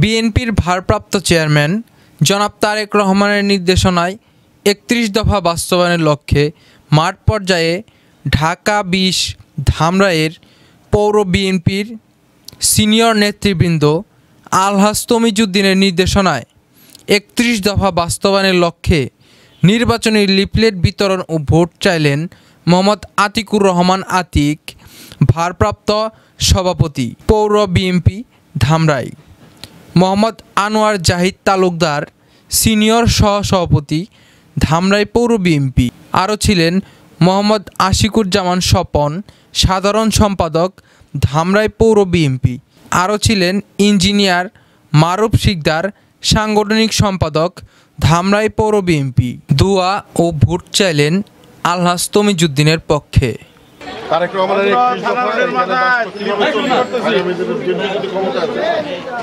বিএনপির ভারপ্রাপ্ত চেয়ারম্যান জনাব তারেক রহমানের নির্দেশনায় ৩১ দফা বাস্তবায়নের লক্ষ্যে মাঠ পর্যায়ে ঢাকা-২০ ধামরাইয়ের পৌর বিএনপির সিনিয়র নেতৃবৃন্দ আলহাজ তমিজউদ্দিনের নির্দেশনায় ৩১ দফা বাস্তবায়নের লক্ষ্যে নির্বাচনী লিফলেট বিতরণ ও ভোট চাইলেন মোহাম্মদ আতিকুর রহমান আতিক, ভারপ্রাপ্ত সভাপতি পৌর বিএনপি ধামরাই, মোহাম্মদ আনোয়ার জাহিদ তালুকদার, সিনিয়র সহসভাপতি ধামরাই পৌর বিএনপি। আরও ছিলেন মোহাম্মদ আশিকুজ্জামান স্বপন, সাধারণ সম্পাদক ধামরাই পৌর বিএনপি। আরও ছিলেন ইঞ্জিনিয়ার মারুফ শিকদার, সাংগঠনিক সম্পাদক ধামরাই পৌর বিএনপি। দোয়া ও ভোট চাইলেন আলহাজ তমিজউদ্দিনের পক্ষে। তারেক রহমানের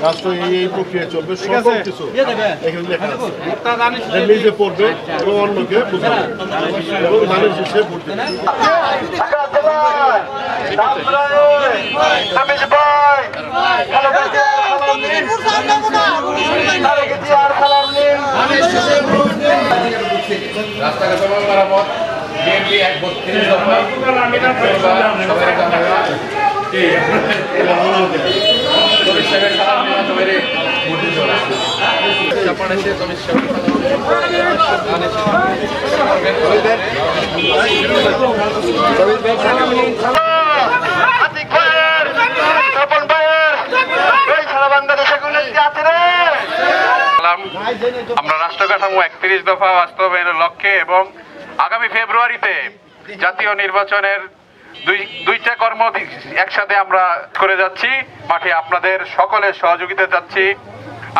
রাষ্ট্র এই প্রক্রিয়া চলবে, সকল কিছু এখানে লেখা আছে, নিজে পড়বে এবং অন্যকে বুঝাবে এবং ধানের শীর্ষে ভোট দেবে। রাস্তাঘাট মেরামত বিএনপি ৩১ দফা আমরা রাষ্ট্র কাঠামো ৩১ দফা বাস্তবায়নের লক্ষ্যে এবং আগামী ফেব্রুয়ারিতে জাতীয় নির্বাচনের দুইটা কর্ম একসাথে আমরা করে যাচ্ছি মাঠে। আপনাদের সকলের সহযোগিতা চাচ্ছি।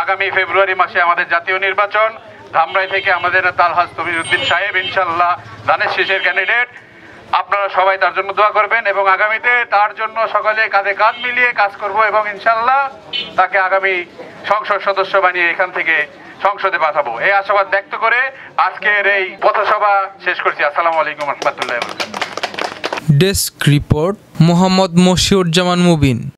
আগামী ফেব্রুয়ারি মাসে আমাদের জাতীয় নির্বাচন। ধামরাই থেকে আমাদের নেতা আলহাজ তমিজউদ্দিন সাহেব ইনশাল্লাহ ধানের শীষের ক্যান্ডিডেট। আপনারা সবাই তার জন্য দোয়া করবেন এবং আগামীতে তার জন্য সকলে কাঁধে কাঁধ মিলিয়ে কাজ করব এবং ইনশাল্লাহ তাকে আগামী সংসদ সদস্য বানিয়ে এখান থেকে সংসদে পাঠাবো, এই আশাবাদ ব্যক্ত করে আজকের এই পথসভা শেষ করছি। আসসালামু আলাইকুম রহমতুল্লাহ। Desk report Mohammad Moshiuzzaman Mubin.